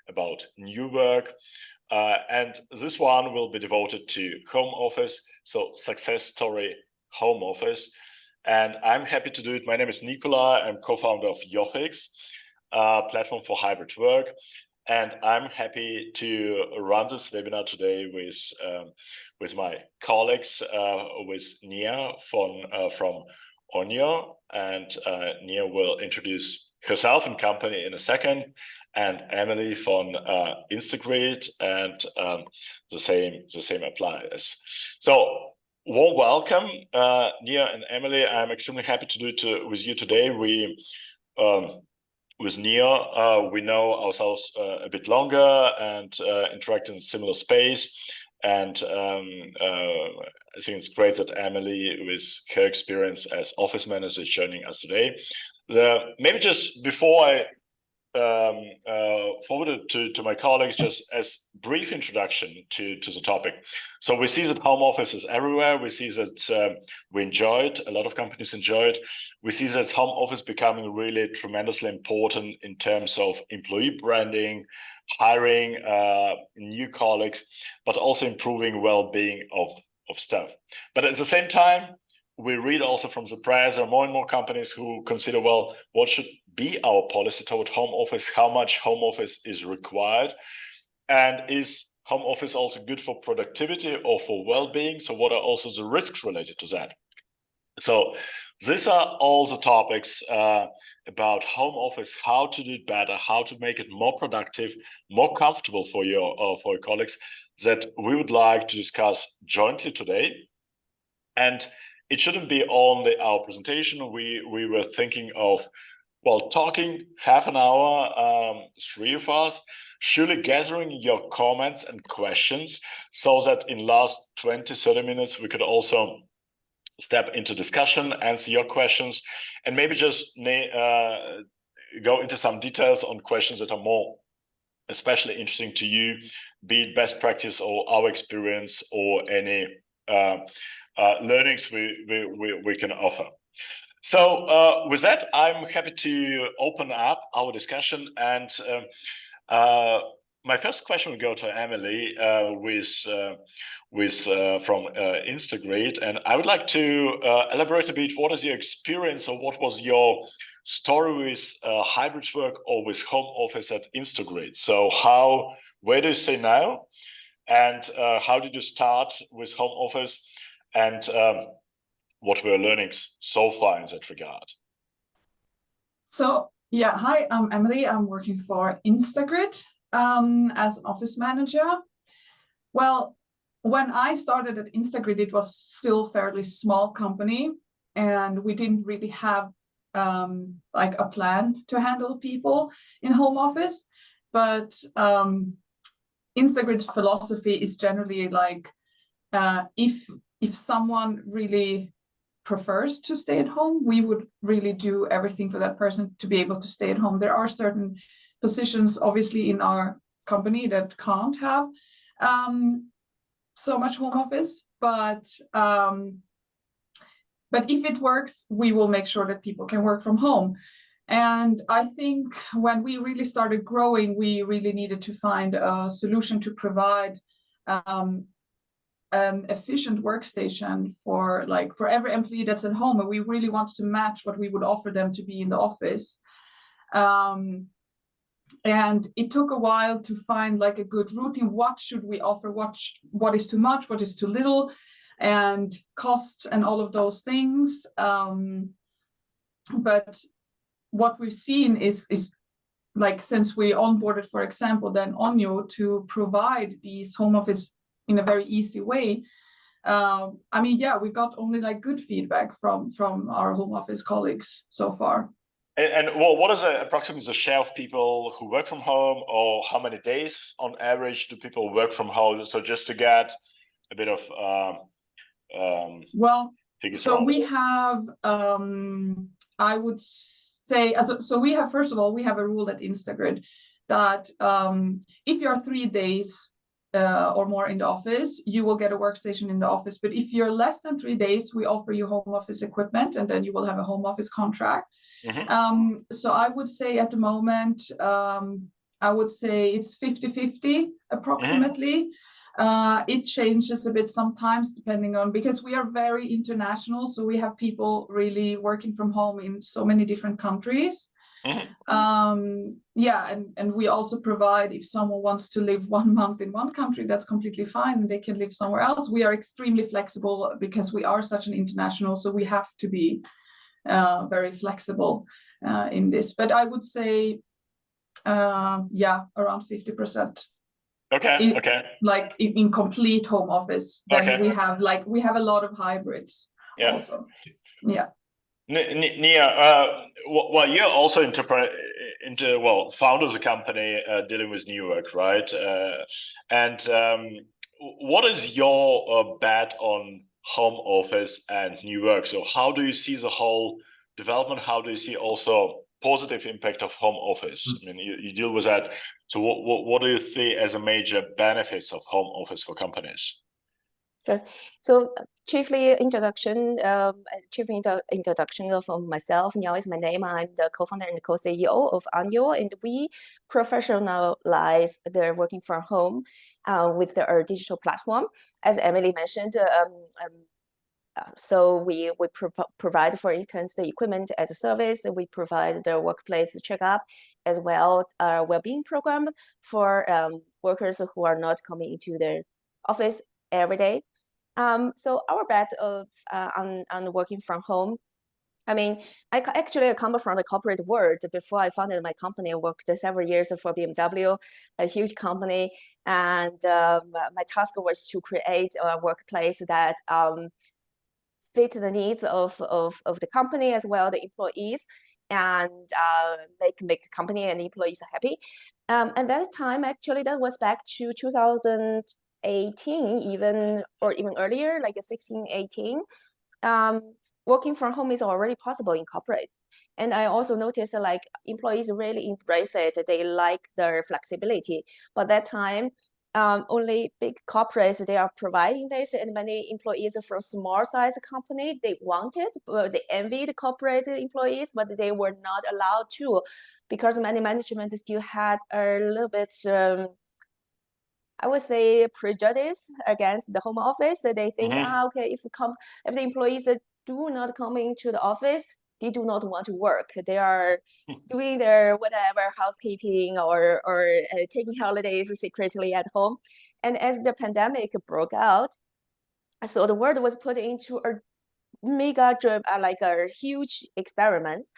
about new work. And this one will be devoted to home office, so success story home office. And I'm happy to do it. My name is Nikolay. I'm co-founder of Yoffix, platform for hybrid work. And I'm happy to run this webinar today with my colleagues, with Niao from Onyo, and Niao will introduce herself and company in a second, and Emelie from Instagrid, and the same applies. So warm welcome, Niao and Emelie. I'm extremely happy to do it with you today. With Niao, we know ourselves a bit longer and interact in a similar space. And I think it's great that Emelie, with her experience as office manager, is joining us today. Maybe just before I forward it to my colleagues, just as brief introduction to the topic. So we see that home office is everywhere. We see that we enjoy it. A lot of companies enjoy it. We see that home office becoming really tremendously important in terms of employee branding, hiring new colleagues, but also improving well-being of staff. But at the same time, we read also from the press, there are more and more companies who consider, well, what should be our policy toward home office? How much home office is required? And is home office also good for productivity or for well-being? So what are also the risks related to that? So these are all the topics about home office, how to do it better, how to make it more productive, more comfortable for your colleagues, that we would like to discuss jointly today. And it shouldn't be only our presentation. We were thinking of, well, talking half an hour, three of us, surely gathering your comments and questions, so that in last 20-30 minutes, we could also step into discussion, answer your questions, and maybe just go into some details on questions that are more especially interesting to you, be it best practice or our experience or any learnings we can offer. So with that, I'm happy to open up our discussion, and my first question will go to Emelie from Instagrid, and I would like to elaborate a bit. What is your experience, or what was your story with hybrid work or with home office at Instagrid? So where do you stay now, and how did you start with home office, and what were learnings so far in that regard? So yeah, hi, I'm Emelie. I'm working for Instagrid as an office manager. Well, when I started at Instagrid, it was still a fairly small company, and we didn't really have like a plan to handle people in home office. But Instagrid's philosophy is generally like, if someone really prefers to stay at home, we would really do everything for that person to be able to stay at home. There are certain positions, obviously, in our company that can't have so much home office, but if it works, we will make sure that people can work from home. And I think when we really started growing, we really needed to find a solution to provide an efficient workstation for every employee that's at home, and we really wanted to match what we would offer them to be in the office. And it took a while to find like a good routine. What should we offer? What is too much? What is too little? And costs and all of those things. But what we've seen is like, since we onboarded, for example, then onyo to provide these home office in a very easy way. I mean, yeah, we got only like good feedback from our home office colleagues so far. And well, what is approximately the share of people who work from home, or how many days on average do people work from home? So just to get a bit of well, so we have I would say, so we have, first of all, we have a rule at Instagrid that if you're 3 days or more in the office, you will get a workstation in the office. But if you're less than 3 days, we offer you home office equipment, and then you will have a home office contract. So I would say at the moment, I would say it's 50-50 approximately. It changes a bit sometimes depending on, because we are very international, so we have people really working from home in so many different countries. Yeah, and we also provide, if someone wants to live 1 month in one country, that's completely fine, and they can live somewhere else. We are extremely flexible because we are such an international, so we have to be very flexible in this. But I would say, yeah, around 50%. Okay. Like in complete home office. Then we have a lot of hybrids also. Yeah. Niao, well, you're also founders of a company dealing with new work, right? And what is your bet on home office and new work? So how do you see the whole development? How do you see also positive impact of home office? I mean, you deal with that. So what do you see as a major benefits of home office for companies? Sure. So chiefly introduction of myself. Niao is my name. I'm the co-founder and co-CEO of Onyo, and we professionalize the working from home with our digital platform. As Emelie mentioned, so we provide for interns the equipment as a service. We provide the workplace checkup as well, well-being program for workers who are not coming into their office every day. So our bet of on working from home, I mean, I actually come from the corporate world. Before I founded my company, I worked several years for BMW, a huge company, and my task was to create a workplace that fit the needs of the company as well, the employees, and make the company and employees happy. And that time, actually, that was back to 2018, even earlier, like 16, 18. Working from home is already possible in corporate. And I also noticed that like employees really embrace it. They like their flexibility. But that time, only big corporates, they are providing this, and many employees from small size company, they wanted, but they envied corporate employees, but they were not allowed to, because many management still had a little bit, I would say, prejudice against the home office. So they think, okay, if the employees do not come into the office, they do not want to work. They are doing their whatever housekeeping or taking holidays secretly at home. And as the pandemic broke out, so the world was put into a mega like a huge experiment.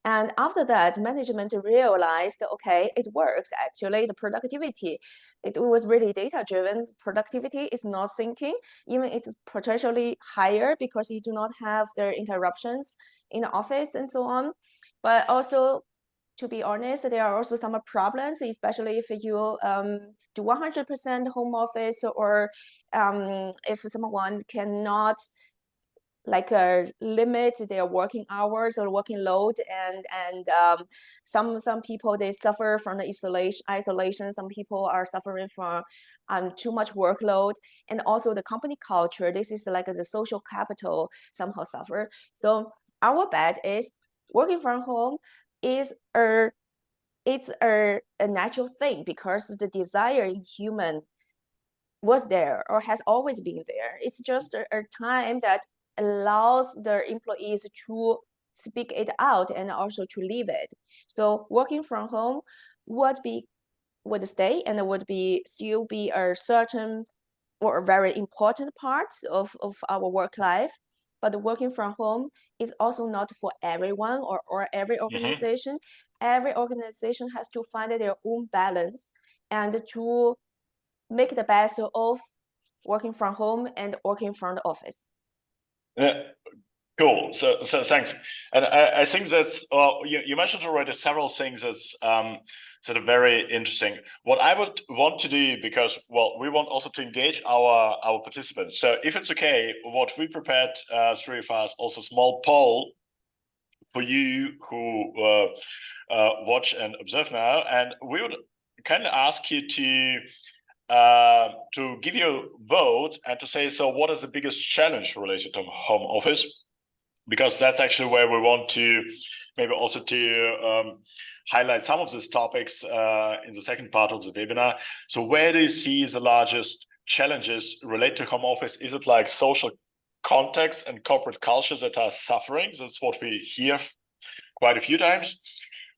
And after that, management realized, okay, it works actually. The productivity, it was really data driven. Productivity is not sinking, even it's potentially higher because you do not have their interruptions in the office and so on. But also, to be honest, there are also some problems, especially if you do 100% home office, or if someone cannot like limit their working hours or working load, and some people, they suffer from the isolation. Some people are suffering from too much workload, and also the company culture. This is like the social capital somehow suffer. So our bet is working from home is a natural thing, because the desire in human was there or has always been there. It's just a time that allows the employees to speak it out and also to live it. So working from home would stay and would still be a certain or a very important part of our work life. But working from home is also not for everyone or every organization. Every organization has to find their own balance and to make the best of working from home and working from the office. Cool. So thanks. And I think that's you mentioned already several things that's sort of very interesting. What I would want to do, because we want also to engage our participants. So if it's okay, what we prepared, three of us, also small poll for you who watch and observe now, and we would kind of ask you to give you a vote and to say, so what is the biggest challenge related to home office? because that's actually where we want to maybe also to highlight some of these topics in the second part of the webinar. So where do you see the largest challenges related to home office? Is it like social context and corporate cultures that are suffering? That's what we hear quite a few times.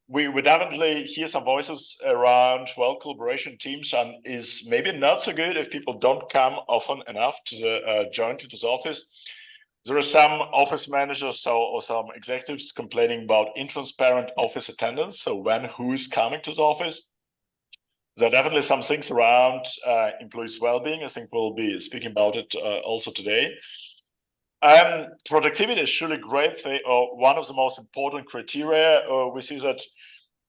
We definitely hear some voices around, well, collaboration teams and is maybe not so good if people don't come often enough to the join to this office. There are some office managers or some executives complaining about intransparent office attendance. So when who is coming to the office? There are definitely some things around employees' well-being. I think we'll be speaking about it also today. Productivity is surely great thing, or one of the most important criteria. We see that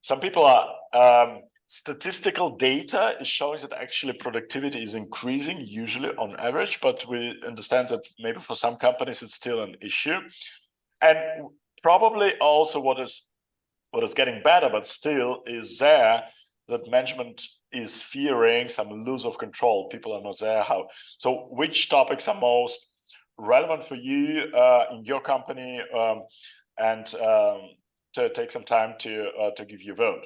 some people are statistical data is showing that actually productivity is increasing, usually on average, but we understand that maybe for some companies it's still an issue. And probably also what is getting better, but still is there, that management is fearing some loss of control. People are not there. How? So which topics are most relevant for you in your company, and to take some time to give your vote.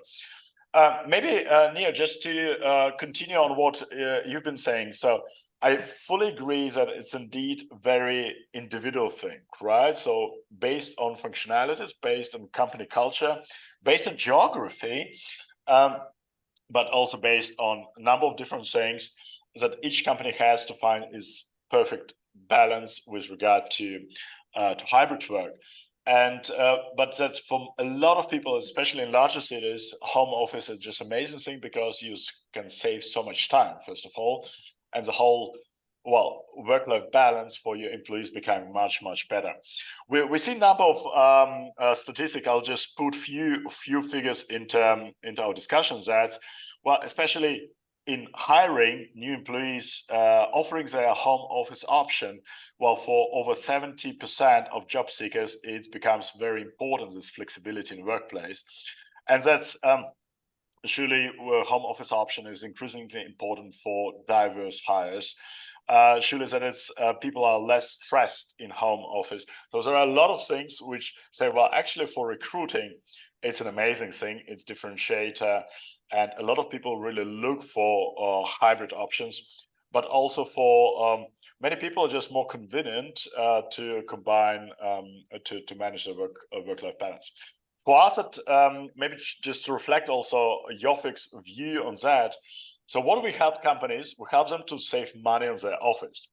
Maybe Niao, just to continue on what you've been saying. So I fully agree that it's indeed a very individual thing, right? So based on functionalities, based on company culture, based on geography, but also based on a number of different things that each company has to find is perfect balance with regard to hybrid work. And but that for a lot of people, especially in larger cities, home office is just amazing thing because you can save so much time, first of all, and the whole work-life balance for your employees becoming much better. We see a number of statistics. I'll just put few figures into our discussions. That especially in hiring new employees, offering their home office option, for over 70% of job seekers, it becomes very important, this flexibility in the workplace. And that's surely home office option is increasingly important for diverse hires. Surely that it's people are less stressed in home office. So there are a lot of things which say, well, actually for recruiting, it's an amazing thing. It's differentiator. And a lot of people really look for hybrid options, but also for many people are just more convenient to combine, to manage the work-life balance. For us, maybe just to reflect also Yoffix view on that. So what do we help companies? We help them to save money on their office.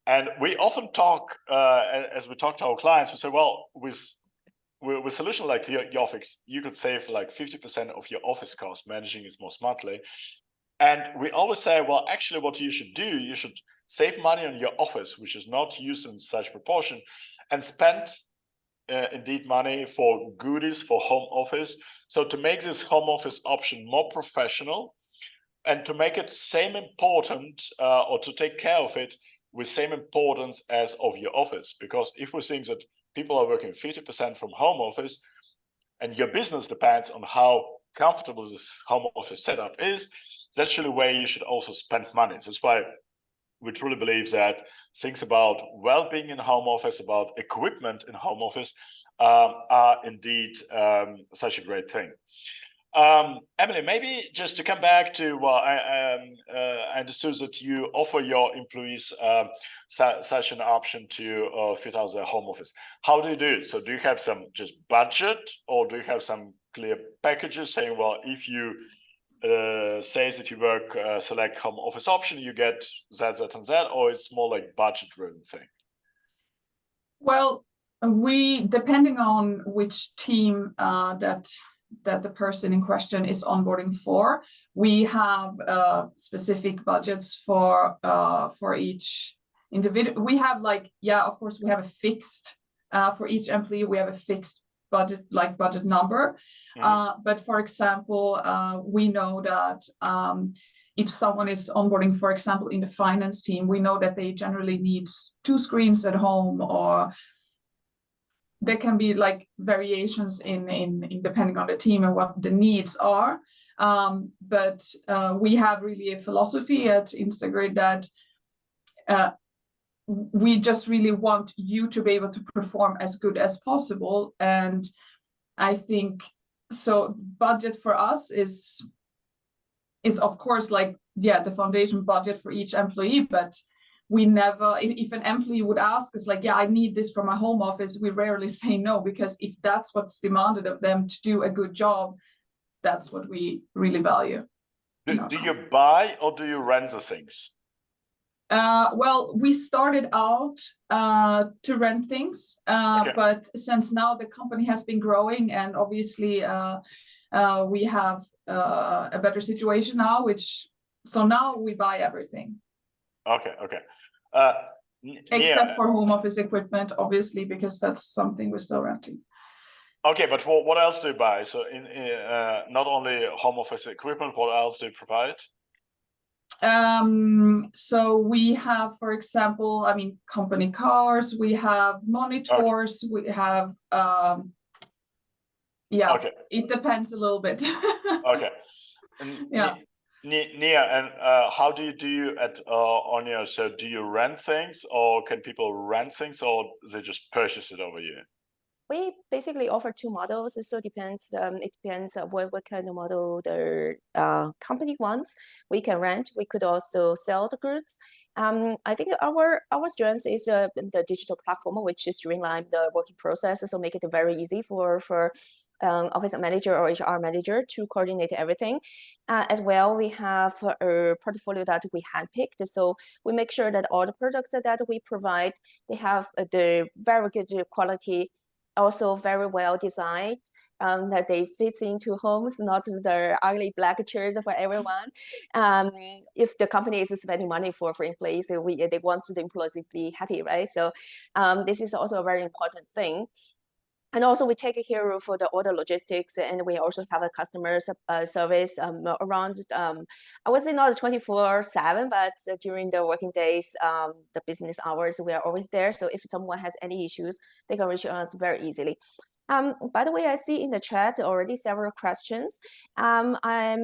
And we often talk, as we talk to our clients, we say, well, with solution like Yoffix, you could save like 50% of your office costs, managing it more smartly. And we always say, well, actually what you should do, you should save money on your office, which is not used in such proportion, and spend indeed money for goodies for home office. So to make this home office option more professional and to make it same important or to take care of it with same importance as of your office. Because if we think that people are working 50% from home office and your business depends on how comfortable this home office setup is, that's actually where you should also spend money. That's why we truly believe that things about well-being in home office, about equipment in home office are indeed such a great thing. Emelie, maybe just to come back to, I understood that you offer your employees such an option to fit out their home office. How do you do it? So do you have some just budget, or do you have some clear packages saying, well, if you say that you work select home office option, you get that and that, or it's more like budget driven thing? Well, we, depending on which team that the person in question is onboarding for, we have specific budgets for each individual. We have of course, we have a fixed for each employee. We have a fixed budget number. Mm-hmm. But for example, we know that if someone is onboarding, for example, in the finance team, we know that they generally need 2 screens at home, or there can be variations in depending on the team and what the needs are. But we have really a philosophy at Instagrid that we just really want you to be able to perform as good as possible. And I think so budget for us is of course like, yeah, the foundation budget for each employee, but we never, if an employee would ask us like, yeah, I need this for my home office, we rarely say no, because if that's what's demanded of them to do a good job, that's what we really value. Do you buy or do you rent the things? Well, we started out to rent things, Okay. but since now the company has been growing, and obviously we have a better situation now, so now we buy everything. Okay. Except for home office equipment, obviously, because that's something we're still renting. Okay, but what else do you buy? So in not only home office equipment, what else do you provide? So we have, for example, I mean, company cars, we have monitors, we have yeah, okay. It depends a little bit. Okay. Yeah. Nia, and how do you do at onyo? So do you rent things, or can people rent things, or they just purchase it over you? We basically offer two models. So it depends what kind of model the company wants. We can rent. We could also sell the goods. I think our strength is the digital platform, which is streamline the working process, so make it very easy for office manager or HR manager to coordinate everything. As well, we have a portfolio that we handpicked. So we make sure that all the products that we provide, they have the very good quality, also very well designed, that they fit into homes, not the ugly black chairs for everyone. If the company is spending money for employees, they want the employees to be happy, right? So this is also a very important thing. And also we take care of the order logistics, and we also have a customer service around, I would say not 24/7, but during the working days, the business hours, we are always there. So if someone has any issues, they can reach us very easily. By the way, I see in the chat already several questions. I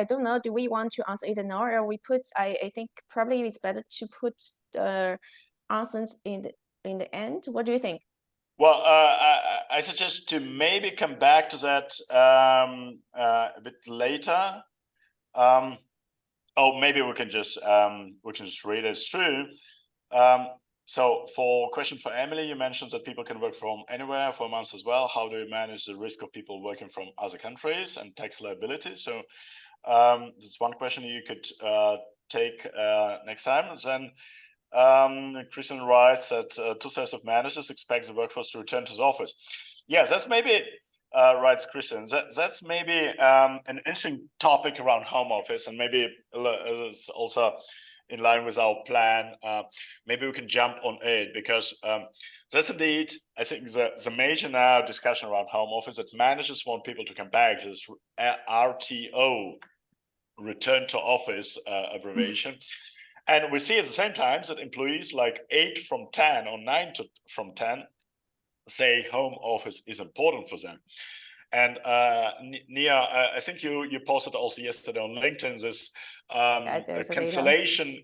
don't know, do we want to answer it now, or we put, I think probably it's better to put the answers in the end. What do you think? Well, I suggest to maybe come back to that a bit later. Oh, maybe we can just read it through. So for question for Emelie, you mentioned that people can work from anywhere for months as well. How do you manage the risk of people working from other countries and tax liability? So that's one question you could take next time. Then Christian writes that 2/3 of managers expect the workforce to return to the office. Yes, that's maybe, writes Christian, that's maybe an interesting topic around home office, and maybe it's also in line with our plan. Maybe we can jump on it, because that's indeed, I think, the major now discussion around home office, that managers want people to come back. This RTO, return to office abbreviation. And we see at the same time that employees, like 8 from 10 or 9 from 10, say home office is important for them. And Nia, I think you posted also yesterday on LinkedIn this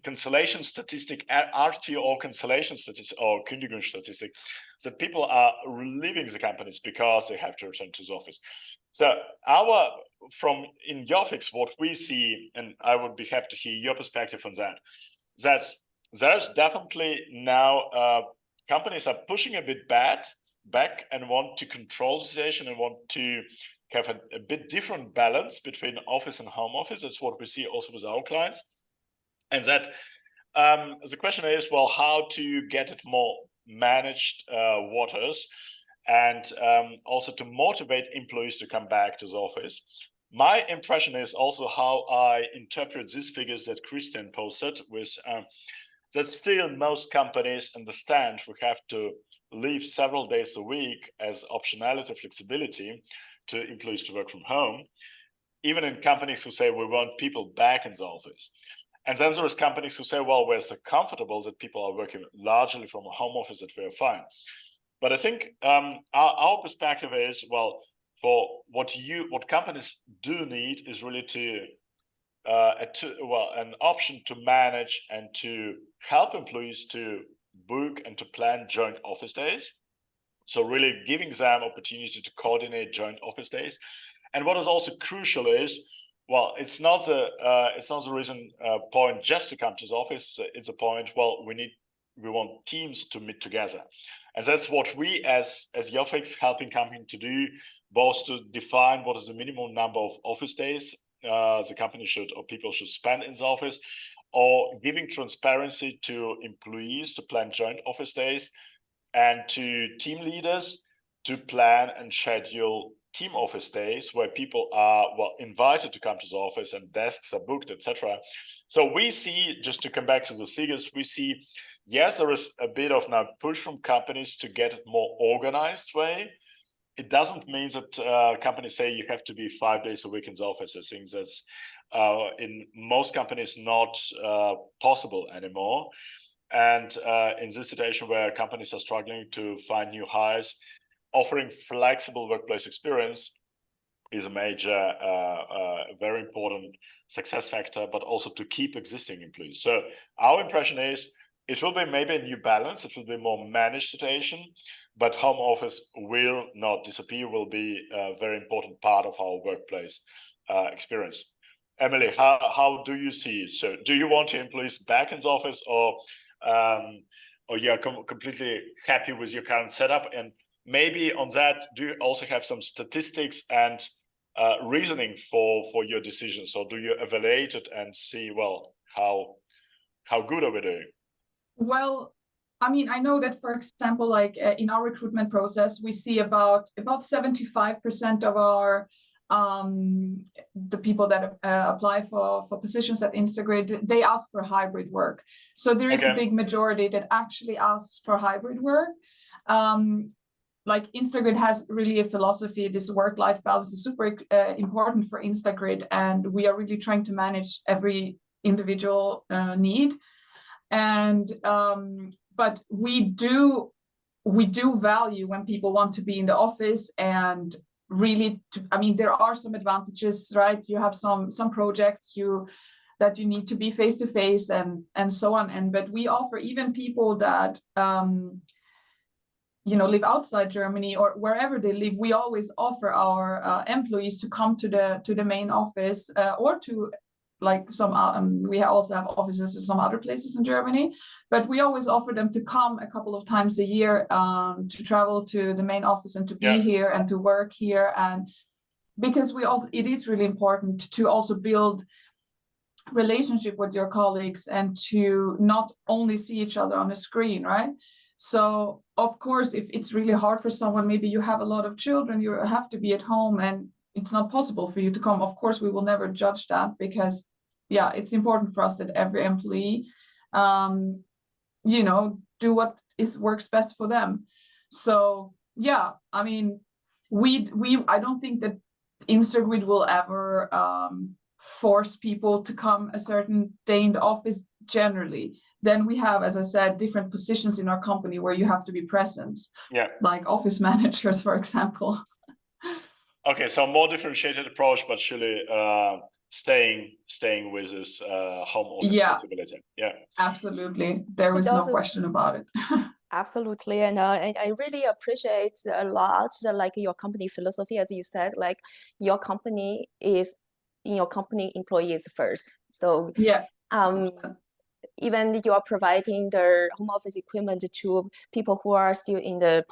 cancellation statistic, RTO cancellation statistic, or Kündigung statistic, that people are leaving the companies because they have to return to the office. So from in Yoffix, what we see, and I would be happy to hear your perspective on that, there's definitely now companies are pushing a bit back and want to control the situation and want to have a bit different balance between office and home office. That's what we see also with our clients. And that the question is, well, how to get it more managed waters, and also to motivate employees to come back to the office. My impression is also how I interpret these figures that Christian posted, with that still most companies understand we have to leave several days a week as optionality, flexibility to employees to work from home, even in companies who say we want people back in the office. And then there's companies who say, well, we're so comfortable that people are working largely from a home office that we're fine. But I think our perspective is, well, for what companies do need is really to an option to manage and to help employees to book and to plan joint office days. So really giving them opportunity to coordinate joint office days. And what is also crucial is, well, it's not the reason point just to come to the office. It's a point, well, we want teams to meet together. And that's what we as Yoffix helping company to do, both to define what is the minimum number of office days the company should or people should spend in the office, or giving transparency to employees to plan joint office days, and to team leaders to plan and schedule team office days where people are invited to come to the office and desks are booked, etc. So we see, just to come back to the figures, we see, yes, there is a bit of now push from companies to get it more organized way. It doesn't mean that companies say you have to be 5 days a week in the office. I think that's in most companies not possible anymore. And in this situation where companies are struggling to find new hires, offering flexible workplace experience is a major, very important success factor, but also to keep existing employees. So our impression is it will be maybe a new balance. It will be more managed situation, but home office will not disappear, will be a very important part of our workplace experience. Emelie, how do you see it? So do you want your employees back in the office, or you're completely happy with your current setup? And maybe on that, do you also have some statistics and reasoning for your decisions? So do you evaluate it and see, well, how good are we doing? Well, I mean, I know that, for example, like in our recruitment process, we see about 75% of our the people that apply for positions at instagrid, they ask for hybrid work. So there is a big majority that actually asks for hybrid work. Like instagrid has really a philosophy, this work-life balance is super important for instagrid, and we are really trying to manage every individual need. And but we do value when people want to be in the office, and really I mean, there are some advantages, right? You have some projects that you need to be face to face and so on. But we offer even people that you know, live outside Germany or wherever they live, we always offer our employees to come to the main office, or to like some we also have offices in some other places in Germany, but we always offer them to come a couple of times a year to travel to the main office and to be here and to work here. And because it is really important to also build relationship with your colleagues and to not only see each other on a screen, right? So of course, if it's really hard for someone, maybe you have a lot of children, you have to be at home and it's not possible for you to come. Of course, we will never judge that, because yeah, it's important for us that every employee, you know, do what works best for them. So yeah, I mean, I don't think that instagrid will ever force people to come a certain day in the office generally. Then we have, as I said, different positions in our company where you have to be present. Yeah. Like office managers, for example. Okay, so more differentiated approach, but surely staying with this home office flexibility. Yeah, absolutely. There is no question about it. Absolutely, and I really appreciate a lot like your company philosophy, as you said, like your company employees first. So yeah, even you are providing the home office equipment to people who are still in the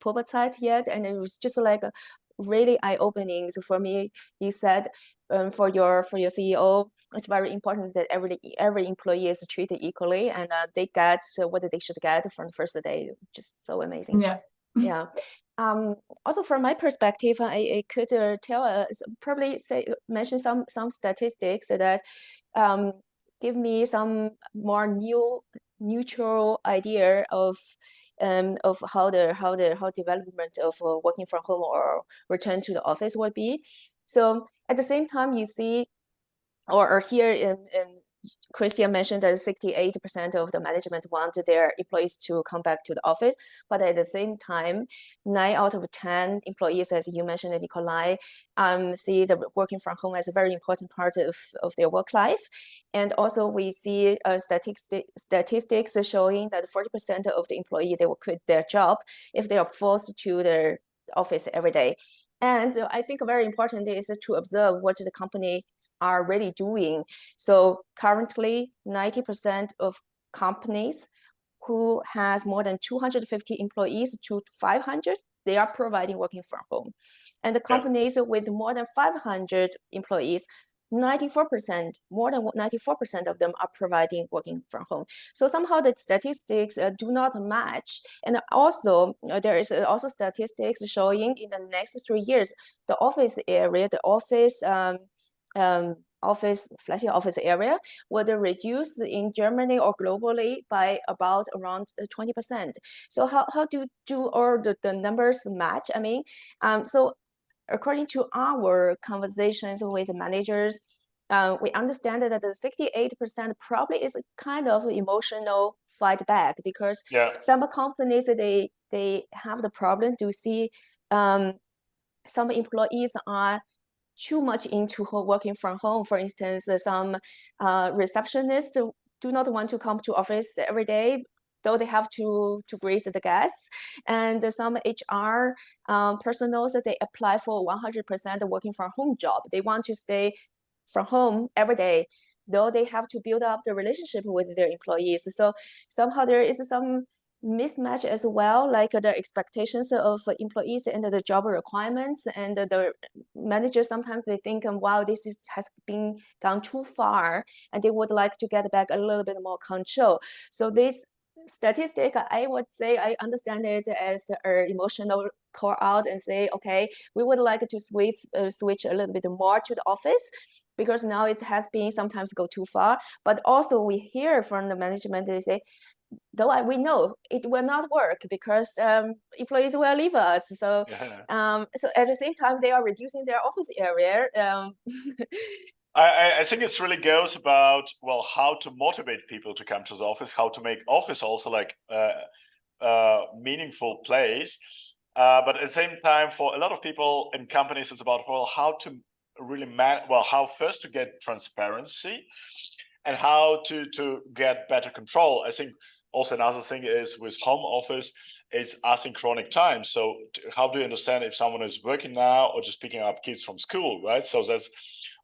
pivot site yet, and it was just like really eye-opening. So for me, you said for your CEO, it's very important that every employee is treated equally, and they get what they should get from the first day. Just so amazing. Yeah. Yeah. Also from my perspective, I could mention some statistics that give me some more neutral idea of how development of working from home or return to the office would be. So at the same time, you see or hear Christian mentioned that 68% of the management want their employees to come back to the office, but at the same time, 9 out of 10 employees, as you mentioned, Nikolay, see the working from home as a very important part of their work life. And also we see statistics showing that 40% of the employee, they will quit their job if they are forced to their office every day. And I think very important is to observe what the companies are really doing. So currently, 90% of companies who has more than 250 employees to 500, they are providing working from home. And the companies with more than 500 employees, 94%, more than 94% of them are providing working from home. So somehow the statistics do not match. And also there is also statistics showing in the next 3 years, the office area, the flexi office area will reduce in Germany or globally by about around 20%. So how do all the numbers match? I mean, so according to our conversations with managers, we understand that the 68% probably is a kind of emotional fight back, because some companies, they have the problem to see some employees are too much into working from home. For instance, some receptionists do not want to come to office every day, though they have to greet the guests. And some HR personals, they apply for 100% working from home job. They want to stay from home every day, though they have to build up the relationship with their employees. So somehow there is some mismatch as well, like the expectations of employees and the job requirements, and the managers sometimes they think, wow, this has been gone too far, and they would like to get back a little bit more control. So this statistic, I would say I understand it as an emotional call out and say, okay, we would like to switch a little bit more to the office, because now it has been sometimes go too far. But also we hear from the management, they say, though we know it will not work because employees will leave us. So, so at the same time, they are reducing their office area. I think it really goes about, well, how to motivate people to come to the office, how to make office also like a meaningful place. But at the same time, for a lot of people in companies, it's about, well, how to really how first to get transparency and how to get better control. I think also another thing is with home office, it's asynchronic time. So how do you understand if someone is working now or just picking up kids from school, right? So that's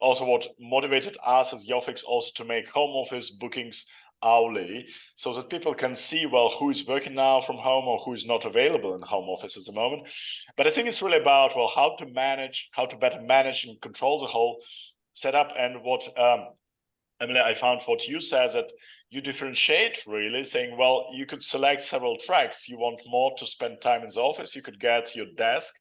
also what motivated us as Yoffix also to make home office bookings hourly, so that people can see, well, who is working now from home or who is not available in home office at the moment. But I think it's really about, well, how to better manage and control the whole setup. And what Emelie, I found what you said, that you differentiate really, saying, well, you could select several tracks. You want more to spend time in the office, you could get your desk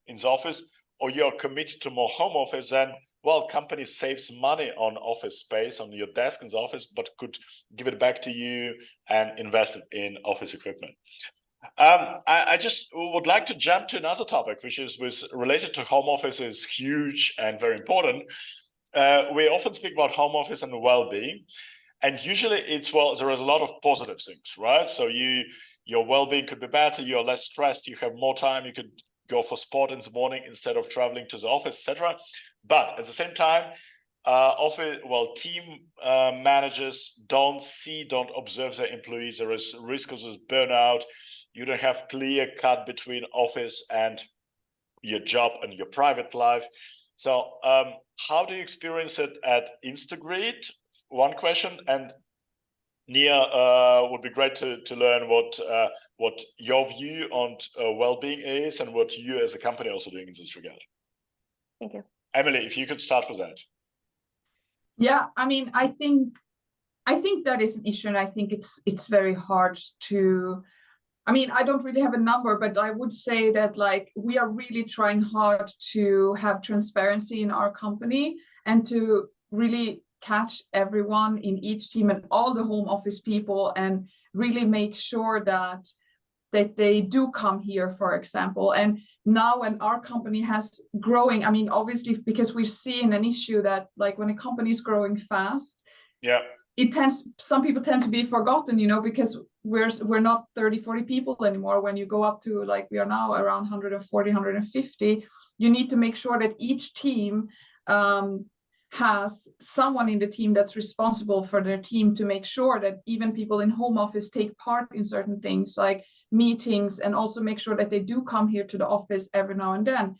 in the office, or you're committed to more home office, then, well, company saves money on office space, on your desk in the office, but could give it back to you and invest it in office equipment. I just would like to jump to another topic, which is related to home office, is huge and very important. We often speak about home office and well-being, and usually it's, well, there is a lot of positive things, right? So your well-being could be better, you're less stressed, you have more time, you could go for sport in the morning instead of traveling to the office, etc. But at the same time, team managers don't observe their employees. There is risk of burnout. You don't have clear cut between office and your job and your private life. So how do you experience it at instagrid? One question. And Niao, would be great to learn what your view on well-being is and what you as a company are also doing in this regard. Thank you. Emelie, if you could start with that. Yeah, I mean, I think that is an issue, and I think it's very hard to. I mean, I don't really have a number, but I would say that, like, we are really trying hard to have transparency in our company and to really catch everyone in each team and all the home office people, and really make sure that they do come here, for example. And now when our company has growing, I mean, obviously, because we're seeing an issue that, like, when a company is growing fast, some people tend to be forgotten, you know, because we're not 30-40 people anymore. When you go up to, like, we are now around 140-150, you need to make sure that each team has someone in the team that's responsible for their team, to make sure that even people in home office take part in certain things like meetings, and also make sure that they do come here to the office every now and then.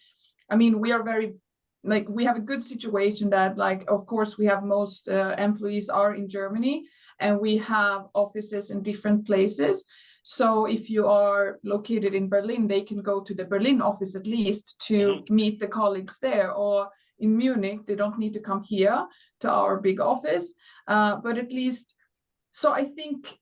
I mean, we are very, like, we have a good situation that, like, of course, we have most employees are in Germany, and we have offices in different places. So if you are located in Berlin, they can go to the Berlin office at least to meet the colleagues there, or in Munich, they don't need to come here to our big office. But at least, so I think,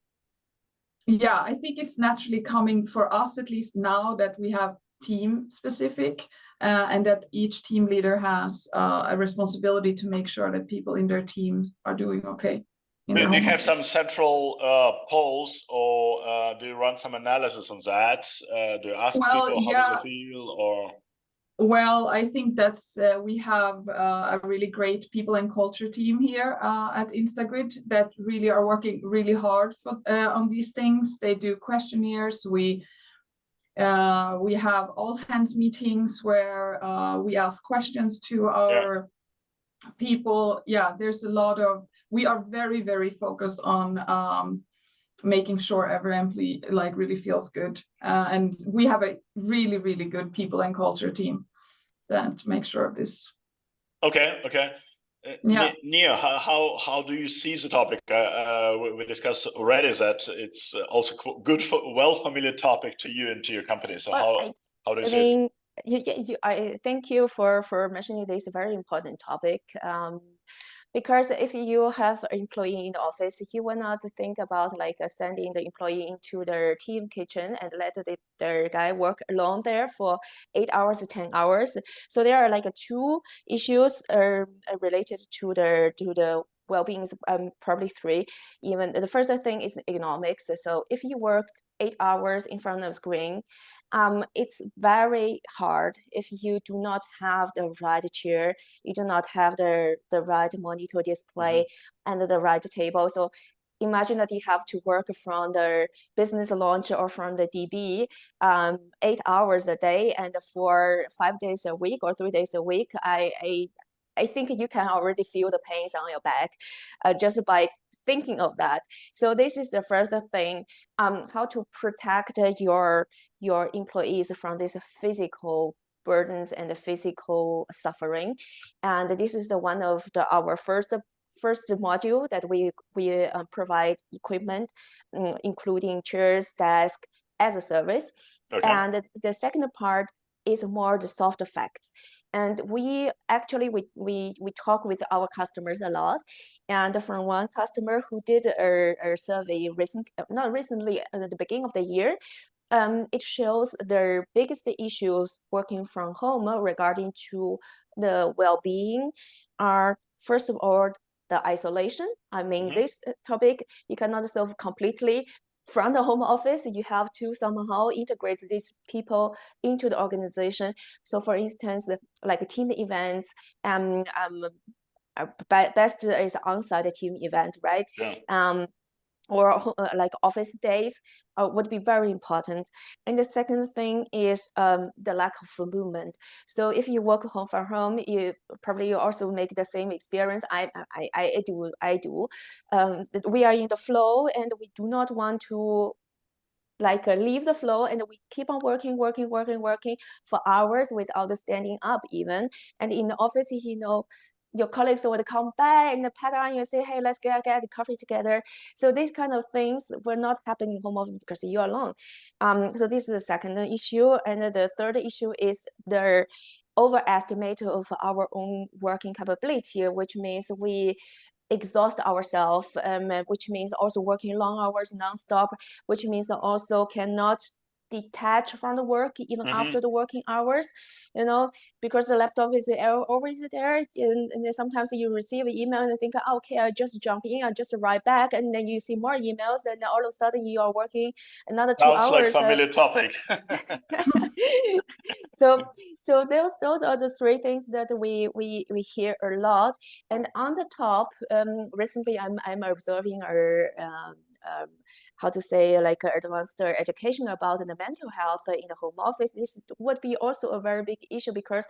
yeah, I think it's naturally coming for us, at least now that we have team specific, and that each team leader has a responsibility to make sure that people in their teams are doing okay. Do you have some central polls, or do you run some analysis on that? Do you ask people how does it feel, or? Well, I think that's we have a really great people and culture team here at Instagrid that really are working really hard for on these things. They do questionnaires. We have all hands meetings where we ask questions to our people. Yeah, there's a lot of, we are very, very focused on making sure every employee, like, really feels good. And we have a really, really good people and culture team that makes sure of this. Okay. Niao, how do you see the topic? We discussed already that it's also good for familiar topic to you and to your company. So how do you see it? I thank you for mentioning this very important topic. Because if you have an employee in the office, you will not think about, like, sending the employee into their team kitchen and let their guy work alone there for 8 hours, 10 hours. So there are, like, two issues related to the well-being, probably three. Even the first thing is economics. So if you work 8 hours in front of a screen, it's very hard if you do not have the right chair, you do not have the right monitor display and the right table. So imagine that you have to work from the business launch or from the DB 8 hours a day, and for 5 days a week or 3 days a week. I think you can already feel the pains on your back just by thinking of that. So this is the first thing, how to protect your employees from this physical burdens and the physical suffering. And this is the one of our first module that we provide equipment, including chairs, desk as a service. Okay. And the second part is more the soft facts. And we actually we talk with our customers a lot. And from one customer who did a survey not recently, at the beginning of the year, it shows their biggest issues working from home regarding to the well-being are, first of all, the isolation. I mean, this topic you cannot solve completely from the home office. You have to somehow integrate these people into the organization. So for instance, like team events, best is on-site team event, right? Yeah. Or like office days would be very important. And the second thing is the lack of movement. So if you work home from home, you probably also make the same experience. I do. We are in the flow, and we do not want to like leave the flow, and we keep on working for hours without standing up even. And in the office, you know, your colleagues would come back and pat on you and say, hey, let's get coffee together. So these kind of things will not happen in home office because you're alone. So this is the second issue. And the third issue is the overestimate of our own working capability, which means we exhaust ourselves, which means also working long hours nonstop, which means also cannot detach from the work even Mhm. after the working hours, you know, because the laptop is always there, and then sometimes you receive an email and think, oh, okay, I just jump in, I just write back, and then you see more emails, and then all of a sudden you are working another 2 Sounds like hours. familiar topic. So those are the three things that we hear a lot. And on the top, recently I'm observing our how to say, like advanced education about the mental health in the home office. This would be also a very big issue, because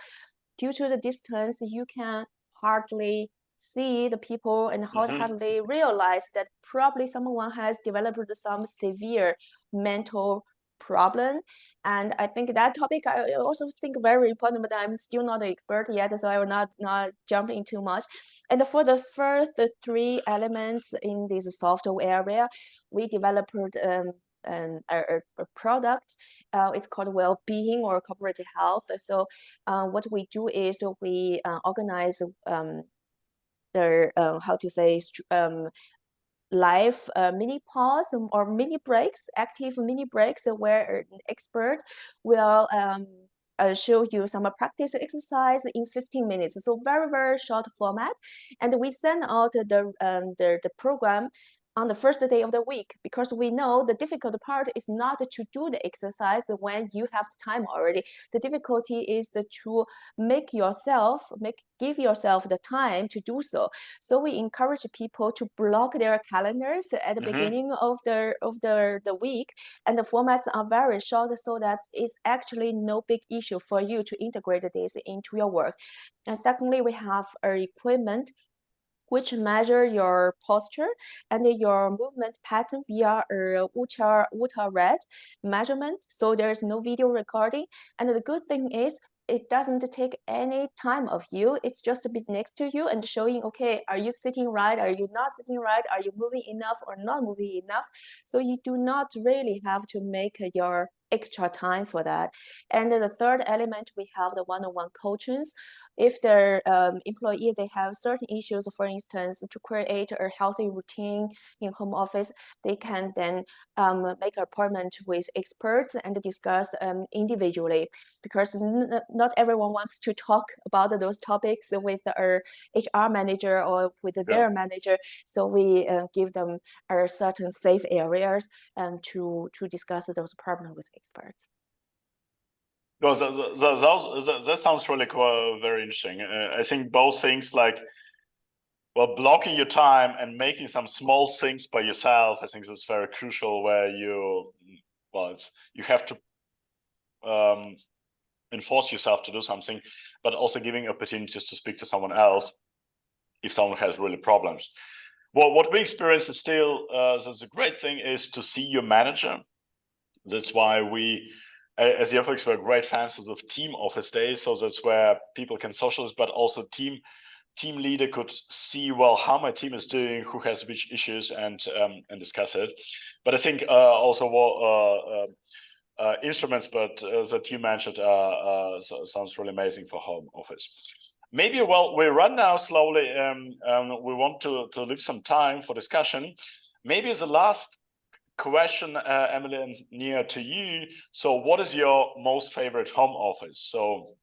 due to the distance, you can hardly see the people and hardly realize that probably someone has developed some severe mental problem. And I think that topic I also think very important, but I'm still not an expert yet, so I will not jump in too much. And for the first 3 elements in this software area, we developed a product. It's called well-being or corporate health. So what we do is we organize the how to say live mini pause or mini breaks, active mini breaks, where an expert will show you some practice exercise in 15 minutes. So very short format, and we send out the program on the first day of the week, because we know the difficult part is not to do the exercise when you have time already. The difficulty is to give yourself the time to do so. So we encourage people to block their calendars at the beginning of the week, and the formats are very short, so that it's actually no big issue for you to integrate this into your work. And secondly, we have our equipment which measure your posture and your movement pattern via a ultra-red measurement. So there's no video recording. And the good thing is, it doesn't take any time of you. It's just a bit next to you and showing, okay, are you sitting right? Are you not sitting right? Are you moving enough or not moving enough? So you do not really have to make your extra time for that. And then the third element, we have the one-on-one coachings. If the employee, they have certain issues, for instance, to create a healthy routine in home office, they can then make an appointment with experts and discuss individually, because not everyone wants to talk about those topics with our HR manager or with their manager. So we give them certain safe areas to discuss those problems with experts. No, that sounds really cool, very interesting. I think both things, like, well, blocking your time and making some small things by yourself, I think that's very crucial, where you have to enforce yourself to do something, but also giving opportunities to speak to someone else if someone has really problems. Well, what we experience is still, that's a great thing, is to see your manager. That's why we, as Yoffix, we're great fans of team office days. So that's where people can socialize, but also team leader could see, well, how my team is doing, who has which issues, and discuss it. But I think also instruments, but that you mentioned, sounds really amazing for home office. Maybe, well, we run now slowly. We want to leave some time for discussion. Maybe as a last question, Emelie and Niao, to you. So what is your most favorite home office? So,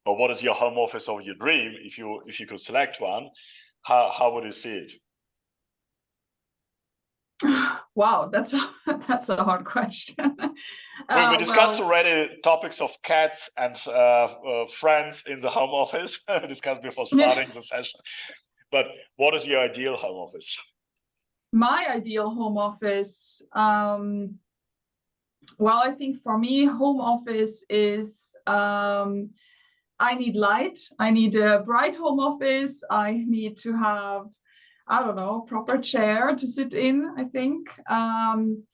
or what is your home office of your dream? If you could select one, how would you see it? Wow, that's a hard question. We discussed already topics of cats and friends in the home office. We discussed before starting the session. But what is your ideal home office? My ideal home office, well, I think for me, home office is, I need light. I need a bright home office. I need to have, I don't know, proper chair to sit in, I think. And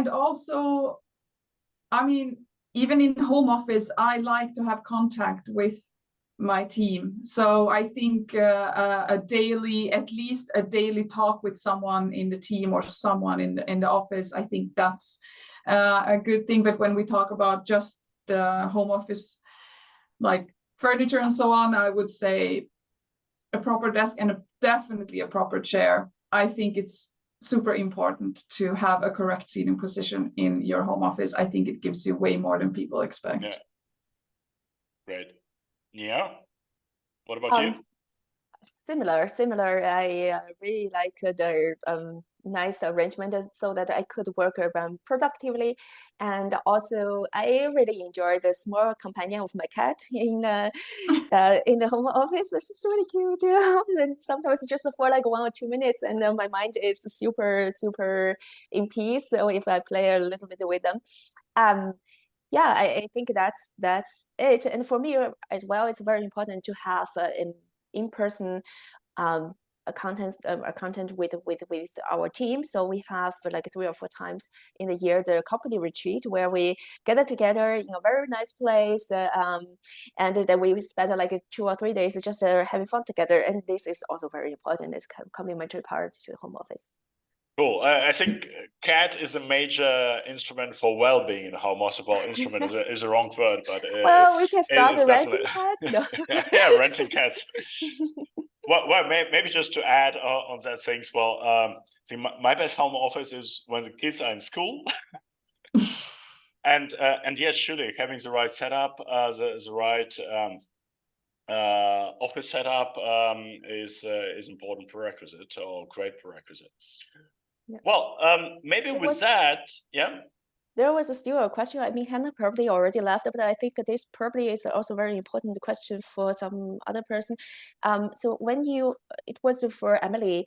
also, I mean, even in home office, I like to have contact with my team. So I think at least a daily talk with someone in the team or someone in the office, I think that's a good thing. But when we talk about just the home office, like furniture and so on, I would say a proper desk and definitely a proper chair. I think it's super important to have a correct seating position in your home office. I think it gives you way more than people expect. Yeah. Great. Niao, what about you? Similar. I really like the nice arrangement so that I could work productively, and also I really enjoy the small companion of my cat in the home office. She's really cute, yeah. And sometimes just for like 1 or 2 minutes, and my mind is super in peace. So if I play a little bit with them, yeah, I think that's it. And for me as well, it's very important to have an in-person accountant with our team. So we have like 3 or 4 times in the year the company retreat, where we gather together in a very nice place, and then we spend like 2 or 3 days just having fun together. And this is also very important. It's complementary part to the home office. Cool. I think cat is a major instrument for well-being in the home office. Well, instrument is a wrong word, but well, we can start it's renting definitely... cats. No. Yeah, renting cats. Well, maybe just to add on that things. Well, see, my best home office is when the kids are in school. And yes, surely having the right setup, the right office setup is important prerequisite, or great prerequisite. Yeah. Well, maybe with that, yeah. There was still a question. I mean, Hannah probably already left, but I think this probably is also a very important question for some other person. So when it was for Emelie,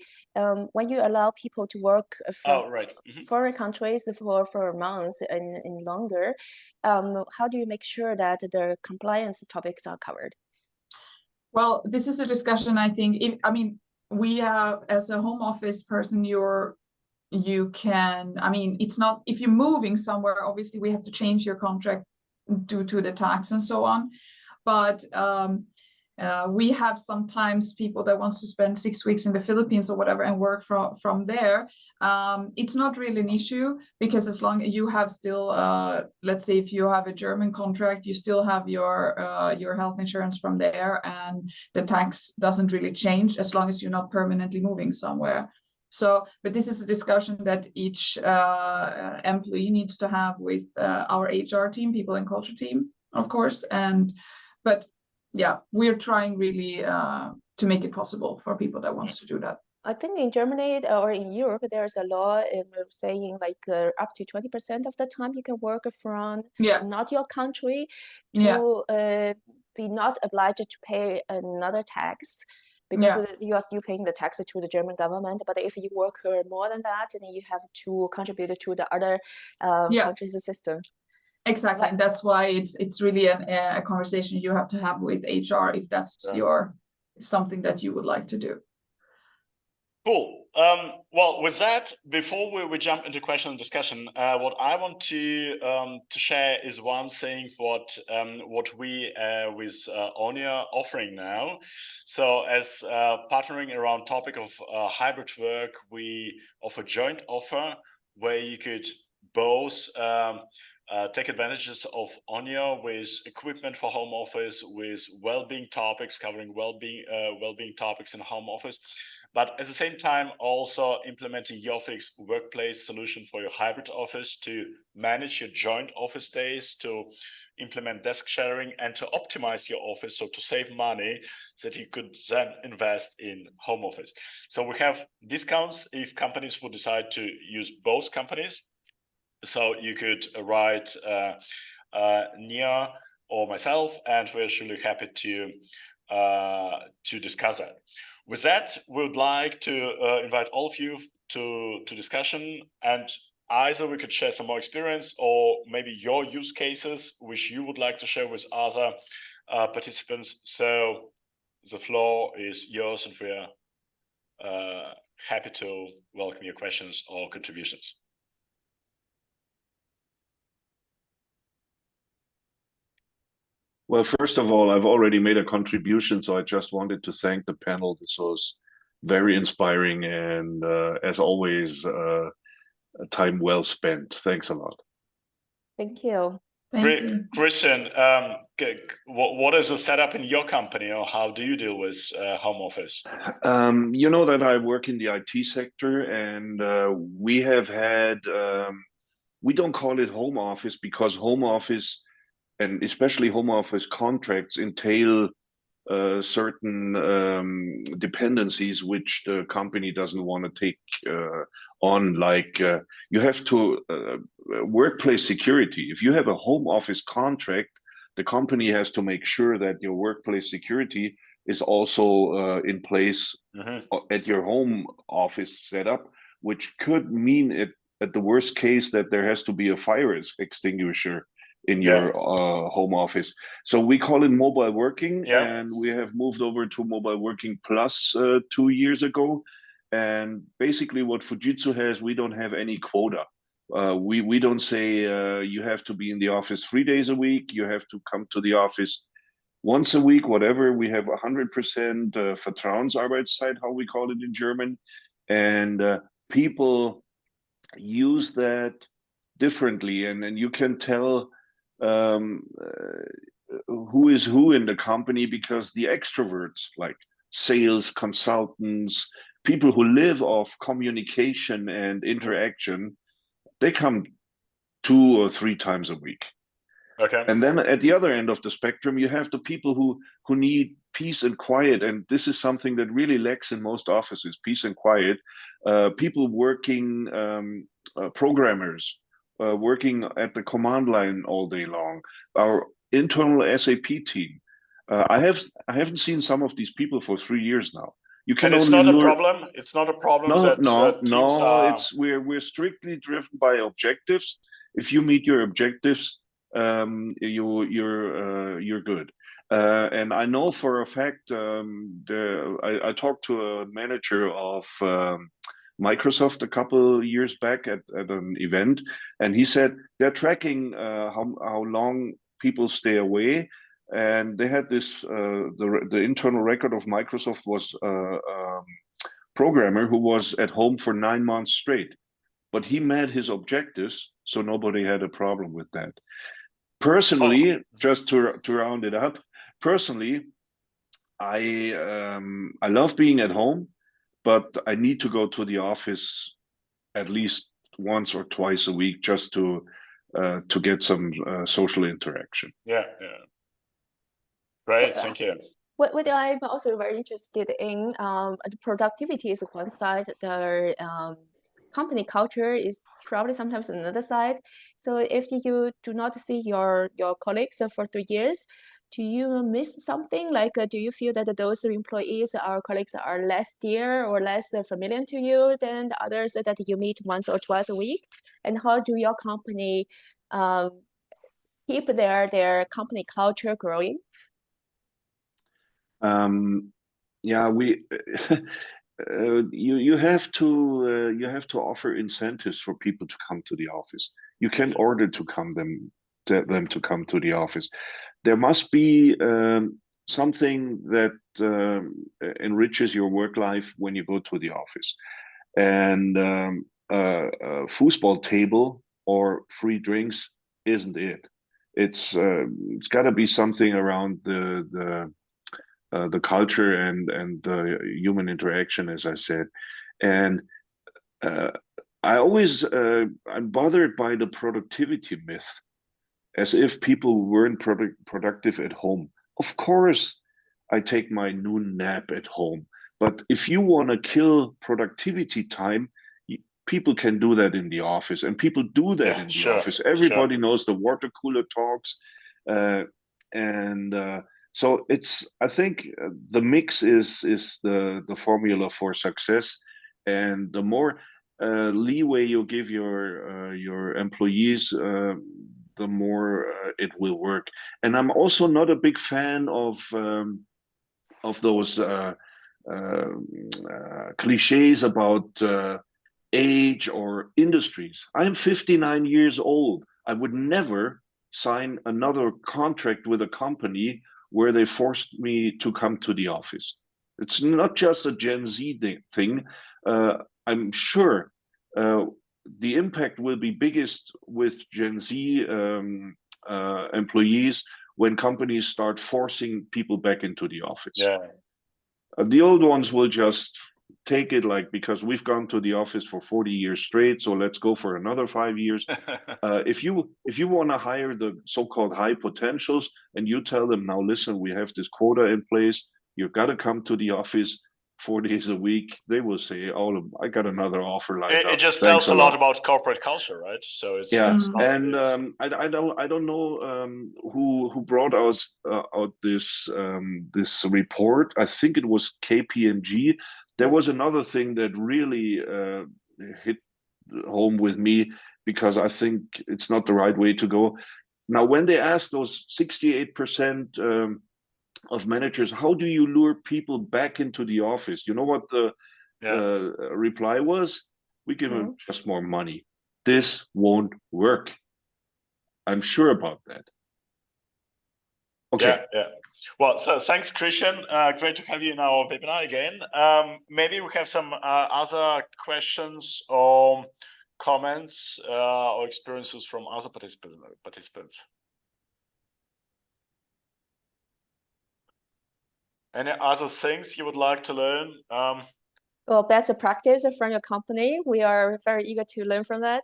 when you allow people to work from foreign countries for months and longer, how do you make sure that the compliance topics are covered? Well, this is a discussion, I think. I mean, we have, as a home office person, you can, I mean, it's not, if you're moving somewhere, obviously we have to change your contract due to the tax and so on. But we have sometimes people that wants to spend 6 weeks in the Philippines or whatever and work from there. It's not really an issue, because as long as you have still, let's say if you have a German contract, you still have your health insurance from there, and the tax doesn't really change as long as you're not permanently moving somewhere. So, but this is a discussion that each employee needs to have with our HR team, people and culture team, of course. But yeah, we're trying really to make it possible for people that wants to do that. I think in Germany or in Europe, there's a law saying like up to 20% of the time you can work from not your country to be not obliged to pay another tax, because you are still paying the tax to the German government. But if you work more than that, then you have to contribute to the other country's system. Exactly, and that's why it's really a conversation you have to have with HR if that's something that you would like to do. Cool. Well, with that, before we jump into question and discussion, what I want to share is one thing what we with Onyo offering now. So as partnering around topic of hybrid work, we offer joint offer where you could both take advantages of Onyo with equipment for home office, with well-being topics, covering well-being topics in home office, but at the same time also implementing Yoffix workplace solution for your hybrid office to manage your joint office days, to implement desk sharing, and to optimize your office, so to save money so that you could then invest in home office. So we have discounts if companies would decide to use both companies. So you could write Niao or myself, and we're surely happy to discuss that. With that, we would like to invite all of you to discussion, and either we could share some more experience, or maybe your use cases which you would like to share with other participants. So the floor is yours, and we're happy to welcome your questions or contributions. Well, first of all, I've already made a contribution, so I just wanted to thank the panel. This was very inspiring, and as always, a time well spent. Thanks a lot. Thank you. Thank you. Christian, what is the setup in your company, or how do you deal with home office? You know that I work in the IT sector, and we have had, we don't call it home office because home office, and especially home office contracts, entail certain dependencies which the company doesn't want to take on, like you have to workplace security. If you have a home office contract, the company has to make sure that your workplace security is also in place at your home office setup, which could mean it at the worst case that there has to be a fire extinguisher in your home office. So we call it mobile working, and we have moved over to mobile working plus 2 years ago. And basically what Fujitsu has, we don't have any quota. We don't say you have to be in the office 3 days a week, you have to come to the office once a week, whatever. We have 100% Vertrauensarbeitszeit, how we call it in German. And people use that differently, and you can tell who is who in the company, because the extroverts, like sales consultants, people who live off communication and interaction, they come 2 or 3 times a week. Okay. And then at the other end of the spectrum, you have the people who need peace and quiet, and this is something that really lacks in most offices: peace and quiet. People working, programmers, working at the command line all day long. Our internal SAP team. I haven't seen some of these people for 3 years now. You can and it's only not lure... a problem. It's not a problem. No, that teams are... It's we're strictly driven by objectives. If you meet your objectives, you're good. And I know for a fact, I talked to a manager of Microsoft a couple years back at an event, and he said they're tracking how long people stay away, and they had this the internal record of Microsoft was a programmer who was at home for 9 months straight, but he met his objectives, so nobody had a problem with that. Personally, just to round it up, personally, I love being at home, but I need to go to the office at least once or twice a week just to get some social interaction. Yeah. Great, thank you. What I'm also very interested in, the productivity is one side, the company culture is probably sometimes another side. So if you do not see your colleagues for 3 years, do you miss something? Like, do you feel that those employees or colleagues are less dear or less familiar to you than the others that you meet once or twice a week? And how do your company keep their company culture growing? Yeah, we you have to offer incentives for people to come to the office. You can't order them to come to the office. There must be something that enriches your work life when you go to the office, and a foosball table or free drinks isn't it. It's got to be something around the culture and the human interaction, as I said. And I always I'm bothered by the productivity myth, as if people weren't productive at home. Of course, I take my noon nap at home, but if you want to kill productivity time, people can do that in the office, and people do that in the office. Everybody knows the water cooler talks, so I think the mix is the formula for success, and the more leeway you give your employees, the more it will work. And I'm also not a big fan of those cliches about age or industries. I'm 59 years old. I would never sign another contract with a company where they forced me to come to the office. It's not just a Gen Z thing. I'm sure the impact will be biggest with Gen Z employees when companies start forcing people back into the office. Yeah. The old ones will just take it like, because we've gone to the office for 40 years straight, so let's go for another 5 years. If you want to hire the so-called high potentials and you tell them, now listen, we have this quota in place, you've got to come to the office 4 days a week, they will say, oh, I got another offer lined up. It just Thanks tells a lot about corporate culture, right? So it's yeah, it's not, and it's, I don't know who brought out this this report. I think it was KPMG. There Yes. was another thing that really hit home with me, because I think it's not the right way to go. Now, when they asked those 68% of managers, how do you lure people back into the office? You know what the yeah. reply was? We give them just more money. This won't work. I'm sure about that. Okay. Yeah. Well, so thanks, Christian. Great to have you in our webinar again. Maybe we have some other questions or comments or experiences from other participants. Any other things you would like to learn? Well, best practice from your company. We are very eager to learn from that.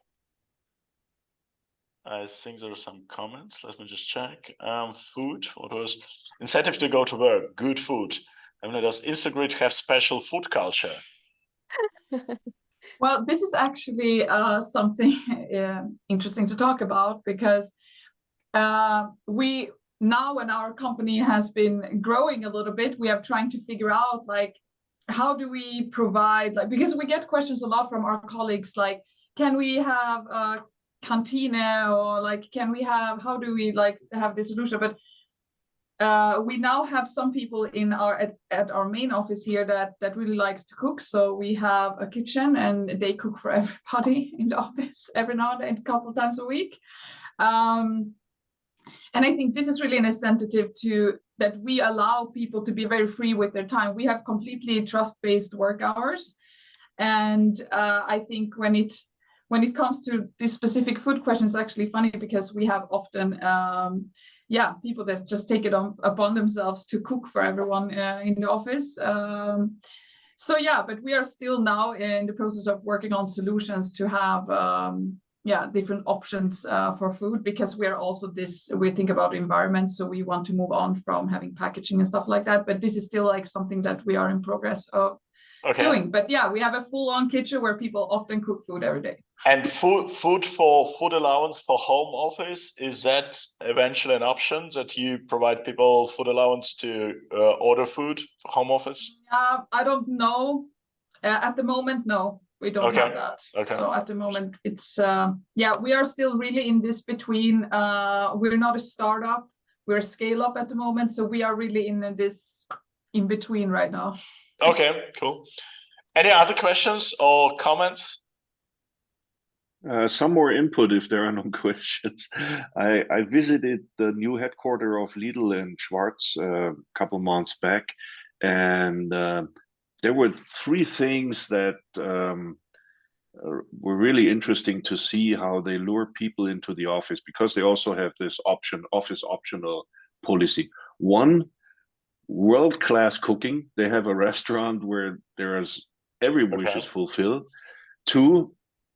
I think there are some comments. Let me just check. Food. What was incentive to go to work? Good food. Does instagrid have special food culture? Well, this is actually something interesting to talk about, because we now, when our company has been growing a little bit, we are trying to figure out, like, how do we provide, like, because we get questions a lot from our colleagues, like, can we have a cantina, or like, can we have, how do we like have this solution? But we now have some people in at our main office here that really likes to cook. So we have a kitchen, and they cook for everybody in the office every now and then, a couple of times a week. And I think this is really an incentive to that we allow people to be very free with their time. We have completely trust-based work hours, and I think when it comes to these specific food questions, it's actually funny, because we have often people that just take it upon themselves to cook for everyone in the office. So yeah, but we are still now in the process of working on solutions to have different options for food, because we are also we think about environment, so we want to move on from having packaging and stuff like that. But this is still like something that we are in progress of doing. But yeah, we have a full-on kitchen where people often cook food every day. And food allowance for home office, is that eventually an option, that you provide people food allowance to order food for home office? I don't know. At the moment, no, we don't have that. Okay. So at the moment, it's we are still really in this between. We're not a startup, we're a scale up at the moment. So we are really in this in between right now. Okay, cool. Any other questions or comments? Some more input if there are no questions. I visited the new headquarters of Lidl and Schwarz a couple months back, and there were 3 things that were really interesting to see how they lure people into the office, because they also have this office optional policy. 1, world-class cooking. They have a restaurant where there is every wish is fulfilled. 2,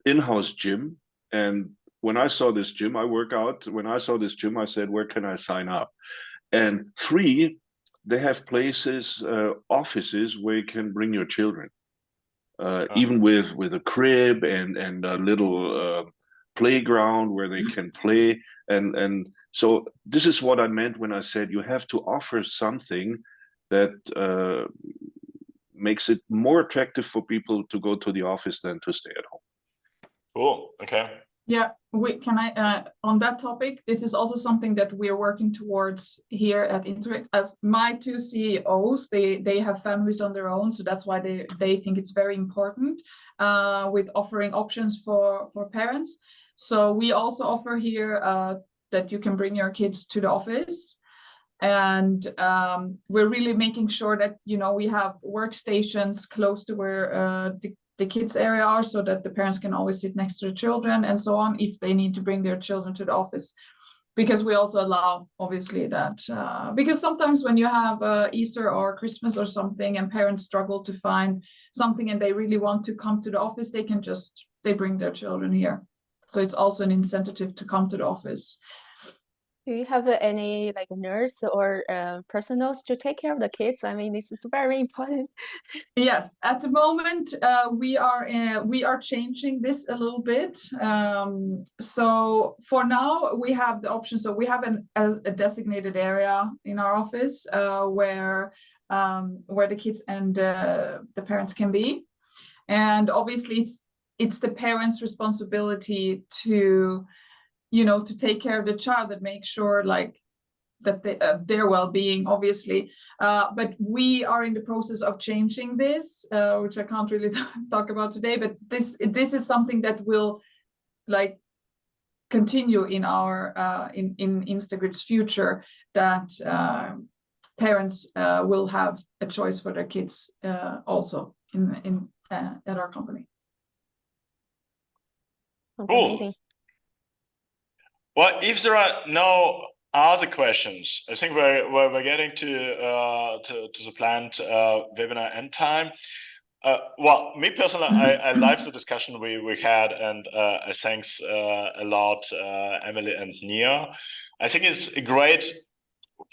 in-house gym. And when I saw this gym, I work out. When I saw this gym, I said, where can I sign up? And 3, they have places, offices where you can bring your children, even with a crib and a little playground where they can play. And so this is what I meant when I said you have to offer something that makes it more attractive for people to go to the office than to stay at home. Cool. Okay. Yeah, on that topic, this is also something that we are working towards here at Integrate. As my 2 CEOs, they have families on their own, so that's why they think it's very important with offering options for parents. So we also offer here that you can bring your kids to the office, and we're really making sure that we have workstations close to where the kids area are, so that the parents can always sit next to the children and so on if they need to bring their children to the office. because we also allow, obviously, that because sometimes when you have Easter or Christmas or something and parents struggle to find something and they really want to come to the office, they bring their children here. So it's also an incentive to come to the office. Do you have any like nurse or personals to take care of the kids? I mean, this is very important. Yes, at the moment we are changing this a little bit. So for now we have the option. So we have a designated area in our office where the kids and the parents can be, and obviously it's the parents' responsibility to, you know, to take care of the child and make sure like that their well-being, obviously, but we are in the process of changing this, which I can't really talk about today, but this is something that will like continue in our in Instagrid's future, that parents will have a choice for their kids also in at our company. That's Cool. amazing. Well, if there are no other questions, I think we're getting to the planned webinar end time. Well, me personally, I like the discussion we had, and thanks a lot, Emelie and Niao. I think it's great.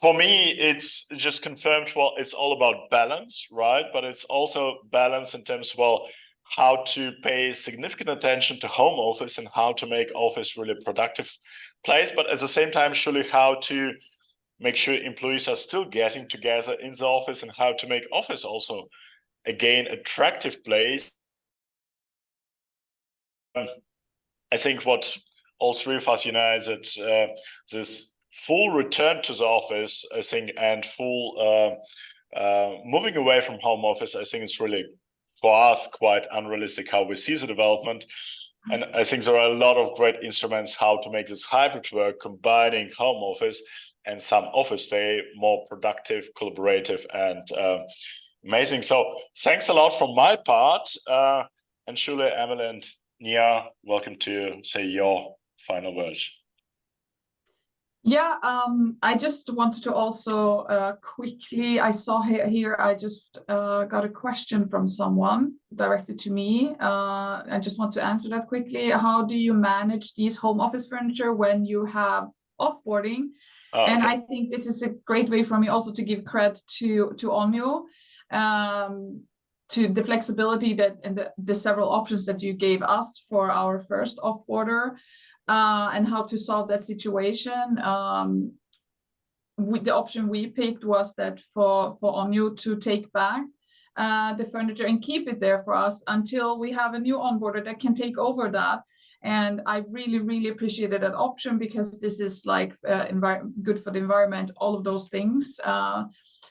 For me, it's just confirmed, well, it's all about balance, right? But it's also balance in terms of, well, how to pay significant attention to home office and how to make office really productive place, but at the same time, surely how to make sure employees are still getting together in the office, and how to make office also, again, attractive place. I think what all three of us unite that this full return to the office, I think, and full moving away from home office, I think it's really, for us, quite unrealistic how we see the development. And I think there are a lot of great instruments how to make this hybrid work, combining home office and some office day more productive, collaborative, and amazing. So thanks a lot from my part. And Shule, Emelie, and Niao, welcome to say your final words. Yeah, I just wanted to also quickly, I saw here, I just got a question from someone directed to me. I just want to answer that quickly. How do you manage these home office furniture when you have offboarding? And I think this is a great way for me also to give credit to onyo, to the flexibility that and the several options that you gave us for our first offboarder. And how to solve that situation. The option we picked was that for onyo to take back the furniture and keep it there for us until we have a new onboarder that can take over that. And I really, really appreciated that option, because this is like good for the environment, all of those things.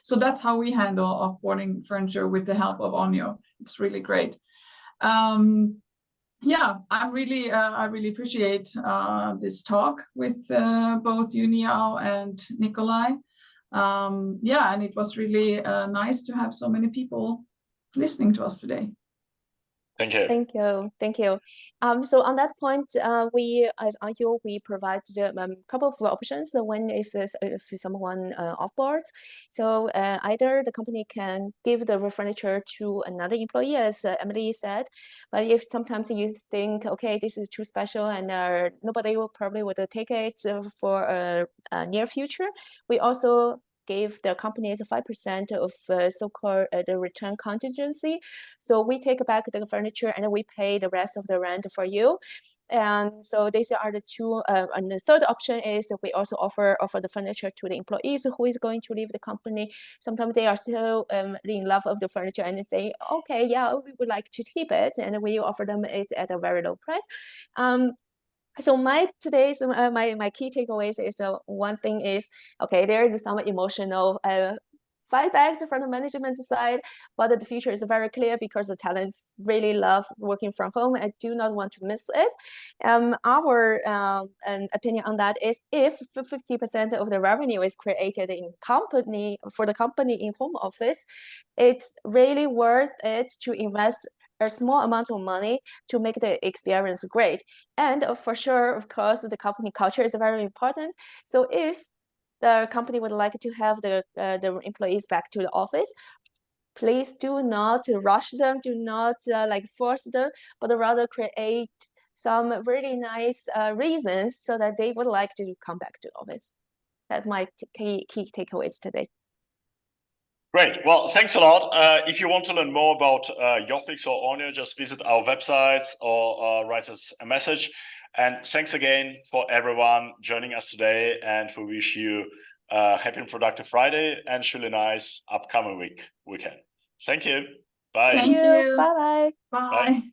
So that's how we handle offboarding furniture with the help of onyo. It's really great. Yeah, I really appreciate this talk with both you, Niao, and Nikolay. Yeah, and it was really nice to have so many people listening to us today. Thank you. Thank you. Thank you. So on that point, we as onyo, we provide a couple of options when if someone offboards. So either the company can give the furniture to another employee, as Emelie said, but if sometimes you think, okay, this is too special and nobody will probably would take it for a near future, we also gave the companies 5% of so-called the return contingency. So we take back the furniture and we pay the rest of the rent for you. And so these are the two. And the third option is we also offer the furniture to the employees who is going to leave the company. Sometimes they are still in love of the furniture and they say, okay, yeah, we would like to keep it, and we offer them it at a very low price. So my today's my key takeaways is one thing is, okay, there is some emotional feedbacks from the management side, but the future is very clear because the talents really love working from home and do not want to miss it. Our opinion on that is, if 50% of the revenue is created in the company in home office, it's really worth it to invest a small amount of money to make the experience great. And for sure, of course, the company culture is very important. So if the company would like to have the employees back to the office, please do not rush them, do not like force them, but rather create some really nice reasons so that they would like to come back to the office. That's my key takeaways today. Great. Well, thanks a lot. If you want to learn more about Yoffix or Onyo, just visit our websites or write us a message. And thanks again for everyone joining us today. And we wish you a happy and productive Friday and truly nice upcoming weekend. Thank you. Bye. Thank you. Bye-bye. Bye.